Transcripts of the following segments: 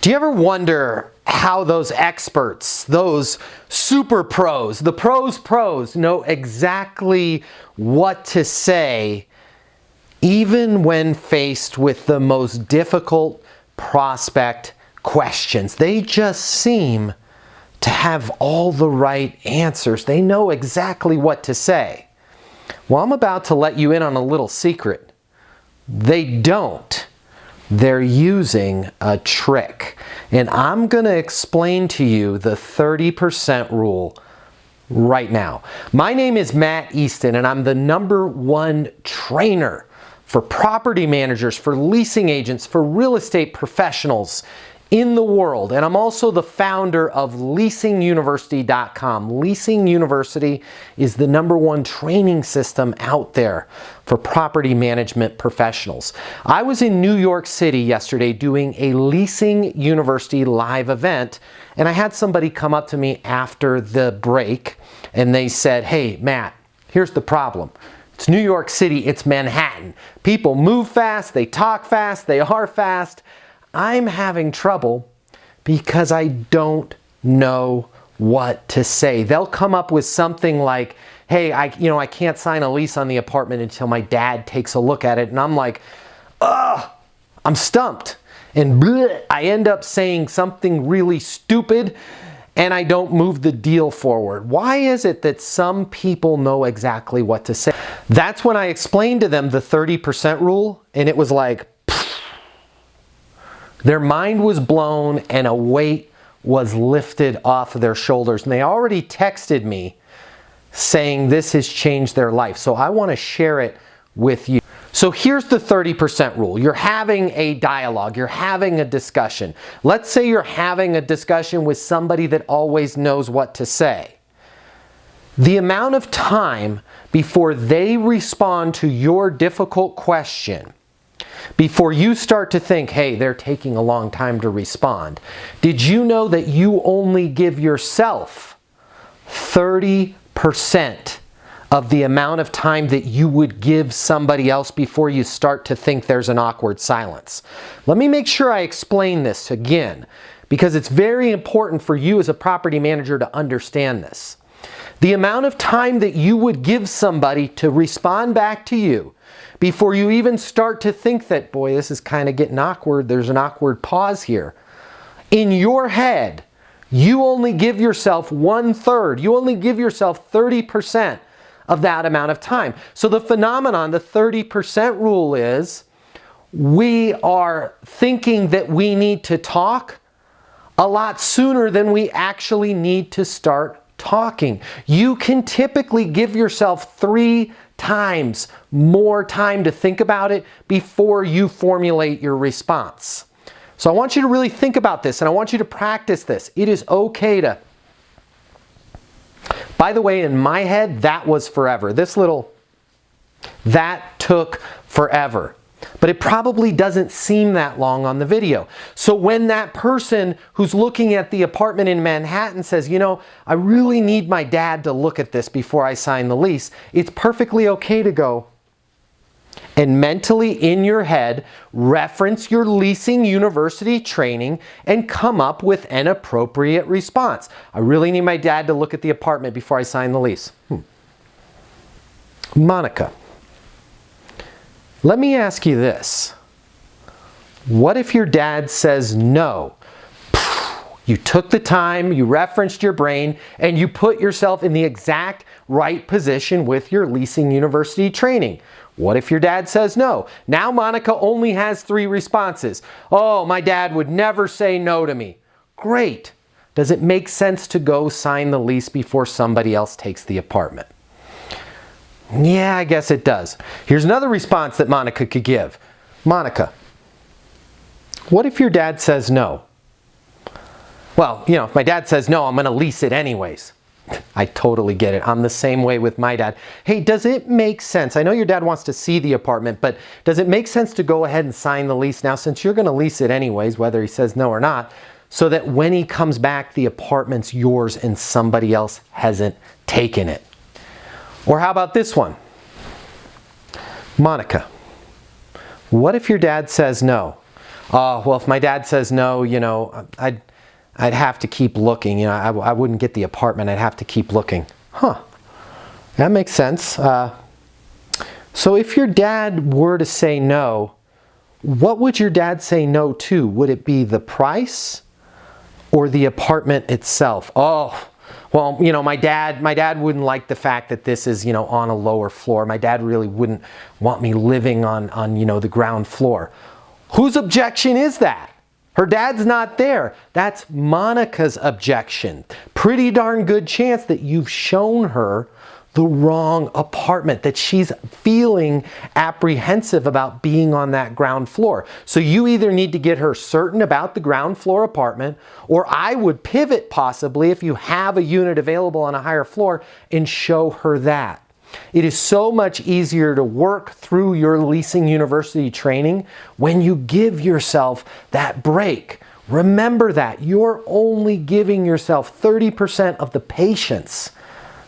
Do you ever wonder how those experts, those super pros, the pros know exactly what to say even when faced with the most difficult prospect questions? They just seem to have all the right answers. They know exactly what to say. Well, I'm about to let you in on a little secret. They don't. They're using a trick. And I'm going to explain to you the 30% rule right now. My name is Matt Easton, and I'm the #1 trainer for property managers, for leasing agents, for real estate professionals in the world. And I'm also the founder of leasinguniversity.com. Leasing University is the #1 training system out there for property management professionals. I was in New York City yesterday doing a Leasing University live event, and I had somebody come up to me after the break and they said, "Hey, Matt, here's the problem. It's New York City, it's Manhattan. People move fast, they talk fast, they are fast. I'm having trouble because I don't know what to say." They'll come up with something like, "Hey, I can't sign a lease on the apartment until my dad takes a look at it." And I'm like, ugh, I'm stumped. And bleh, I end up saying something really stupid and I don't move the deal forward. Why is it that some people know exactly what to say? That's when I explained to them the 30% rule, and it was like, their mind was blown and a weight was lifted off of their shoulders. And they already texted me saying this has changed their life. So I want to share it with you. So here's the 30% rule. You're having a dialogue. You're having a discussion. Let's say you're having a discussion with somebody that always knows what to say. The amount of time before they respond to your difficult question, before you start to think, "Hey, they're taking a long time to respond," did you know that you only give yourself 30% of the amount of time that you would give somebody else before you start to think there's an awkward silence? Let me make sure I explain this again, because it's very important for you as a property manager to understand this. The amount of time that you would give somebody to respond back to you before you even start to think that, boy, this is kind of getting awkward, there's an awkward pause here. In your head, you only give yourself 1/3. You only give yourself 30% of that amount of time. So the phenomenon, the 30% rule, is we are thinking that we need to talk a lot sooner than we actually need to start talking. You can typically give yourself 3 times more time to think about it before you formulate your response. So I want you to really think about this, and I want you to practice this. It is okay to... By the way, in my head, that was forever. That took forever. But it probably doesn't seem that long on the video. So when that person who's looking at the apartment in Manhattan says, "I really need my dad to look at this before I sign the lease," it's perfectly okay to go and mentally in your head reference your Leasing University training and come up with an appropriate response. "I really need my dad to look at the apartment before I sign the lease." Monica, let me ask you this. What if your dad says no? You took the time, you referenced your brain, and you put yourself in the exact right position with your Leasing University training. What if your dad says no? Now Monica only has 3 responses. "Oh, my dad would never say no to me." Great. Does it make sense to go sign the lease before somebody else takes the apartment? Yeah, I guess it does. Here's another response that Monica could give. "Monica, what if your dad says no?" "Well, if my dad says no, I'm going to lease it anyways." I totally get it. I'm the same way with my dad. "Hey, does it make sense? I know your dad wants to see the apartment, but does it make sense to go ahead and sign the lease now since you're going to lease it anyways, whether he says no or not, so that when he comes back, the apartment's yours and somebody else hasn't taken it?" Or how about this one? "Monica, what if your dad says no? Oh, well, if my dad says no, I'd have to keep looking. I wouldn't get the apartment. I'd have to keep looking. Huh. That makes sense. So if your dad were to say no, what would your dad say no to? Would it be the price or the apartment itself? Oh, well, my dad wouldn't like the fact that this is, on a lower floor. My dad really wouldn't want me living on the ground floor. Whose objection is that? Her dad's not there. That's Monica's objection. Pretty darn good chance that you've shown her the wrong apartment, that she's feeling apprehensive about being on that ground floor. So you either need to get her certain about the ground floor apartment, or I would pivot possibly if you have a unit available on a higher floor and show her that. It is so much easier to work through your Leasing University training when you give yourself that break. Remember that you're only giving yourself 30% of the patience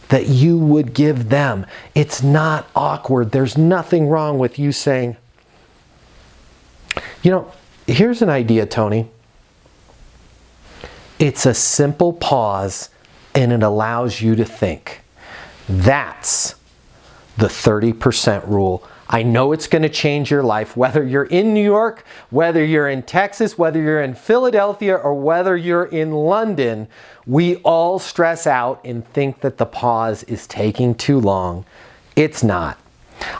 that you would give them. It's not awkward. There's nothing wrong with you saying, here's an idea, Tony. It's a simple pause and it allows you to think. That's the 30% rule. I know it's going to change your life, whether you're in New York, whether you're in Texas, whether you're in Philadelphia, or whether you're in London. We all stress out and think that the pause is taking too long. It's not.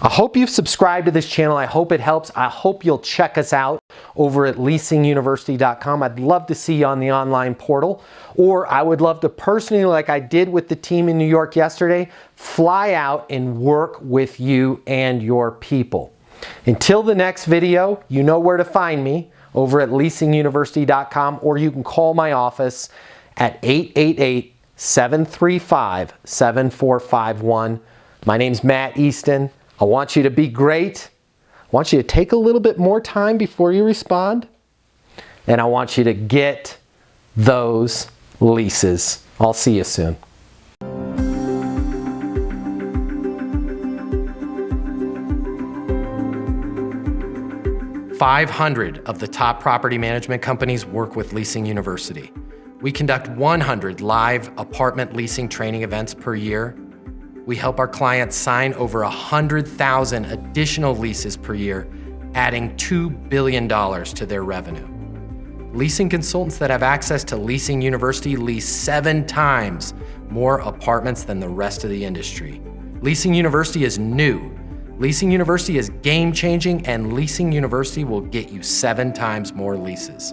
I hope you've subscribed to this channel. I hope it helps. I hope you'll check us out over at leasinguniversity.com. I'd love to see you on the online portal, or I would love to personally, like I did with the team in New York yesterday, fly out and work with you and your people. Until the next video, you know where to find me over at leasinguniversity.com, or you can call my office at 888-735-7451. My name's Matt Easton. I want you to be great. I want you to take a little bit more time before you respond. And I want you to get those leases. I'll see you soon. 500 of the top property management companies work with Leasing University. We conduct 100 live apartment leasing training events per year. We help our clients sign over 100,000 additional leases per year, adding $2 billion to their revenue. Leasing consultants that have access to Leasing University lease 7 times more apartments than the rest of the industry. Leasing University is new. Leasing University is game-changing, and Leasing University will get you 7 times more leases.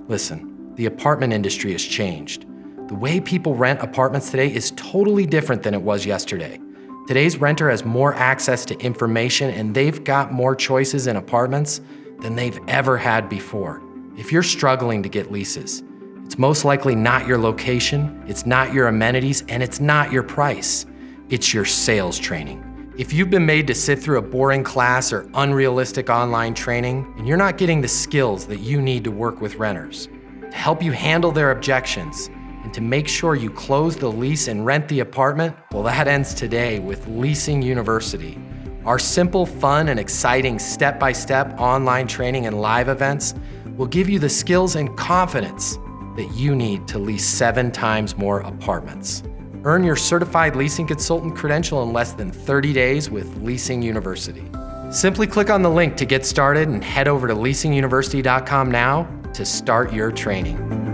Listen, the apartment industry has changed. The way people rent apartments today is totally different than it was yesterday. Today's renter has more access to information, and they've got more choices in apartments than they've ever had before. If you're struggling to get leases, it's most likely not your location, it's not your amenities, and it's not your price. It's your sales training. If you've been made to sit through a boring class or unrealistic online training, and you're not getting the skills that you need to work with renters, to help you handle their objections, and to make sure you close the lease and rent the apartment, well, that ends today with Leasing University. Our simple, fun, and exciting step-by-step online training and live events will give you the skills and confidence that you need to lease 7 times more apartments. Earn your certified leasing consultant credential in less than 30 days with Leasing University. Simply click on the link to get started and head over to leasinguniversity.com now to start your training.